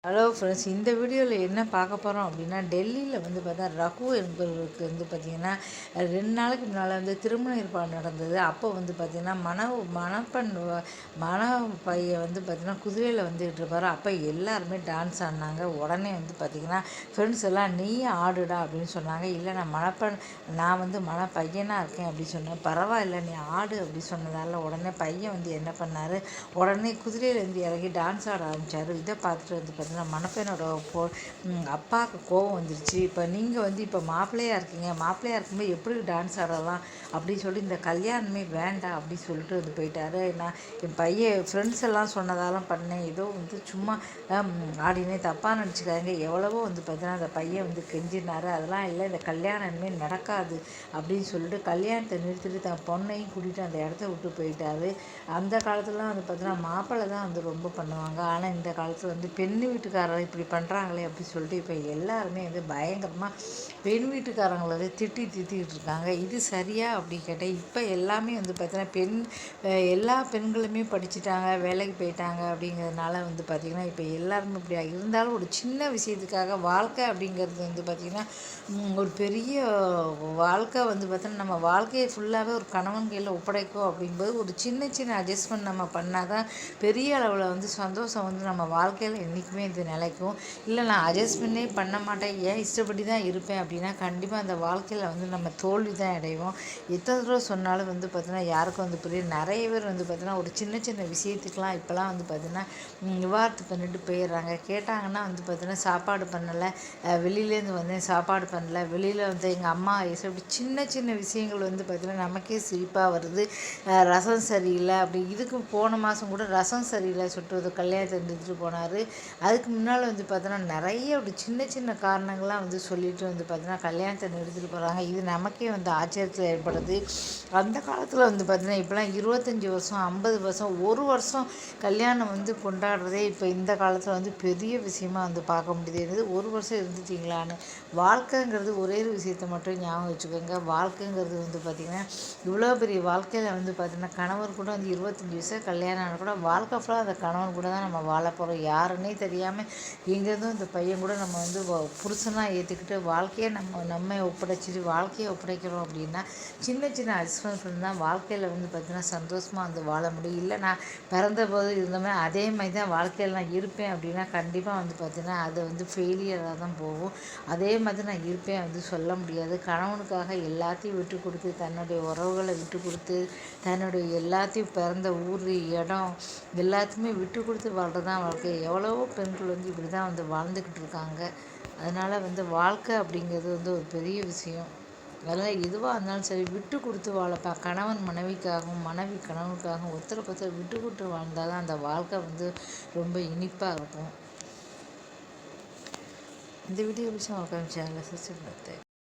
Hello friends, இந்த வீடியோவில் என்ன பார்க்க போகிறோம் அப்படின்னா, டெல்லியில் வந்து பார்த்தா ரகு என்பவருக்கு வந்து பார்த்திங்கன்னா 2 நாளைக்கு முன்னால் வந்து திருமண ஏற்பாடு நடந்தது. அப்போ வந்து பார்த்திங்கன்னா மண பையன் வந்து பார்த்திங்கன்னா குதிரையில் வந்துகிட்டு இருப்பார். அப்போ எல்லாருமே டான்ஸ் ஆடினாங்க. உடனே வந்து பார்த்திங்கன்னா ஃப்ரெண்ட்ஸ் எல்லாம் நீயும் ஆடுடா அப்படின்னு சொன்னாங்க. இல்லை நான் வந்து மண பையனாக இருக்கேன் அப்படின்னு சொன்னேன். பரவாயில்ல நீ ஆடு அப்படி சொன்னதால் உடனே பையன் வந்து என்ன பண்ணார், உடனே குதிரையிலேருந்து இறங்கி டான்ஸ் ஆட ஆரம்பித்தார். இதை பார்த்துட்டு வந்து பார்த்திங்கன்னா மணப்பெண்ணோட அப்பாவுக்கு கோவம் வந்துருச்சு. இப்போ நீங்கள் வந்து இப்போ மாப்பிள்ளையாக இருக்கீங்க, மாப்பிள்ளையாக இருக்கும்போது எப்படி டான்ஸ் ஆடலாம் அப்படின்னு சொல்லி இந்த கல்யாணமே வேண்டாம் அப்படின்னு சொல்லிட்டு வந்து போயிட்டாரு. நான் என் பையன் ஃப்ரெண்ட்ஸ் எல்லாம் சொன்னதாலும் பண்ணேன், ஏதோ வந்து சும்மா ஆடினே, தப்பாக நினச்சிக்காங்க. எவ்வளவோ வந்து பார்த்தீங்கன்னா அந்த பையன் வந்து கெஞ்சினார். அதெல்லாம் இல்லை, இந்த கல்யாணமே நடக்காது அப்படின்னு சொல்லிட்டு கல்யாணத்தை நிறுத்திட்டு தன் பொண்ணையும் கூட்டிகிட்டு அந்த இடத்த விட்டு போயிட்டாரு. அந்த காலத்துலலாம் வந்து பார்த்தீங்கன்னா மாப்பிள்ளை தான் வந்து ரொம்ப பண்ணுவாங்க. ஆனால் இந்த காலத்தில் வந்து பெண் வீட்டுக்காரர் இப்படி பண்ணுறாங்களே அப்படின்னு சொல்லிட்டு இப்போ எல்லாருமே வந்து பயங்கரமாக பெண் வீட்டுக்காரங்களை வந்து திட்டிகிட்டு இருக்காங்க. இது சரியா அப்படின்னு கேட்டால் இப்போ எல்லாமே வந்து பார்த்தீங்கன்னா எல்லா பெண்களுமே படிச்சுட்டாங்க, வேலைக்கு போயிட்டாங்க. அப்படிங்கிறதுனால வந்து பார்த்திங்கன்னா இப்போ எல்லாருமே இப்படி இருந்தாலும் ஒரு சின்ன விஷயத்துக்காக வாழ்க்கை அப்படிங்கிறது வந்து பார்த்திங்கன்னா ஒரு பெரிய வாழ்க்கை வந்து பார்த்தோன்னா நம்ம வாழ்க்கையை ஃபுல்லாகவே ஒரு கணவன் கையில் ஒப்படைக்கும். அப்படிங்கும்போது ஒரு சின்ன சின்ன அட்ஜஸ்ட்மெண்ட் நம்ம பண்ணால் தான் பெரிய அளவில் வந்து சந்தோஷம் வந்து நம்ம வாழ்க்கையில் என்றைக்குமே இது நிலைக்கும். இல்லை நான் அட்ஜஸ்ட்மெண்ட்டே பண்ண மாட்டேன், ஏன் இஷ்டப்படி தான் இருப்பேன் அப்படின்னா கண்டிப்பாக அந்த வாழ்க்கையில் வந்து நம்ம தோல்வி தான் அடைவோம். எத்தனை தடவை சொன்னாலும் வந்து பார்த்திங்கன்னா யாருக்கும் வந்து புரியும். நிறைய பேர் வந்து பார்த்திங்கன்னா ஒரு சின்ன சின்ன விஷயத்துக்கெலாம் இப்போலாம் வந்து பார்த்திங்கன்னா விவாகரத்து பண்ணிட்டு போயிடுறாங்க. கேட்டாங்கன்னா வந்து பார்த்திங்கன்னா சாப்பாடு பண்ணலை, வெளியிலேருந்து வந்தேன் சாப்பாடு பண்ணலை, வெளியில் வந்து எங்கள் அம்மா இப்படி சின்ன சின்ன விஷயங்கள் வந்து பார்த்திங்கன்னா நமக்கே சிரிப்பாக வருது. ரசம் சரியில்லை அப்படி, இதுக்கு போன மாதம் கூட ரசம் சரியில்லை சொல்லிட்டு கல்யாணத்தை நிறுத்திட்டு போனார். அதுக்கு முன்னால் வந்து பார்த்தோன்னா நிறைய அப்படி சின்ன சின்ன காரணங்கள்லாம் வந்து சொல்லிட்டு வந்து பார்த்தீங்கன்னா கல்யாணத்தை நிறுத்திட்டு போகிறாங்க. இது நமக்கே வந்து ஆச்சரியத்தில் ஏற்படுது. அந்த காலத்தில் வந்து பார்த்தீங்கன்னா இப்போலாம் 25 வருஷம், 50 வருஷம், 1 வருஷம் கல்யாணம் வந்து கொண்டாடுறதே இப்போ இந்த காலத்தில் வந்து பெரிய விஷயமா வந்து பார்க்க முடியுது. 1 வருஷம் இருந்துட்டிங்களான்னு. வாழ்க்கைங்கிறது ஒரே ஒரு விஷயத்தை மட்டும் ஞாபகம் வச்சுக்கோங்க. வாழ்க்கைங்கிறது வந்து பார்த்திங்கன்னா இவ்வளோ பெரிய வாழ்க்கையில் வந்து பார்த்திங்கன்னா கணவர் கூட வந்து 25 வருஷம் கல்யாணம் ஆனால் கூட வாழ்க்கை ஃபுல்லாக அந்த கணவன் கூட தான் நம்ம வாழ போகிறோம். யாருன்னே தெரியாமல் எங்கேருந்தும் இந்த பையன் கூட நம்ம வந்து புருஷனாக ஏற்றுக்கிட்டு வாழ்க்கையை நம்ம ஒப்படைச்சிட்டு வாழ்க்கையை ஒப்படைக்கிறோம் அப்படின்னா சின்ன சின்ன அட்ஜஸ்ட்மெண்ட் தான் வாழ்க்கையில் வந்து பார்த்திங்கன்னா சந்தோஷமாக வந்து வாழ முடியும். இல்லை நான் பிறந்தபோது இருந்தோமே அதே மாதிரி தான் வாழ்க்கையில் நான் இருப்பேன் அப்படின்னா கண்டிப்பாக வந்து பார்த்திங்கன்னா அது வந்து ஃபெயிலியராக தான் போகும். அதே மாதிரி நான் இருப்பேன் வந்து சொல்ல முடியாது. கணவனுக்காக எல்லாத்தையும் விட்டு கொடுத்து, தன்னுடைய உறவுகளை விட்டு கொடுத்து, தன்னுடைய எல்லாத்தையும் பிறந்த ஊர், இடம் எல்லாத்தையுமே விட்டு கொடுத்து வாழ்கிறது தான் வாழ்க்கை. எவ்வளவோ பெண்கள் வந்து இப்படி தான் வந்து வாழ்ந்துக்கிட்டு இருக்காங்க. அதனால் வந்து வாழ்க்கை அப்படிங்கிறது வந்து ஒரு பெரிய விஷயம். அதனால் எதுவாக இருந்தாலும் சரி விட்டு கொடுத்து வாழப்பா. கணவன் மனைவிக்காகவும், மனைவி கணவனுக்காகவும் ஒருத்தருக்கு ஒருத்தர் விட்டு கொடுத்து வாழ்ந்தால் தான் அந்த வாழ்க்கை வந்து ரொம்ப இனிப்பாக இருக்கும். இந்த வீடியோ பிடிச்சா உட்காந்து சேனலை சப்ஸ்கிரைப் பண்ணுங்க.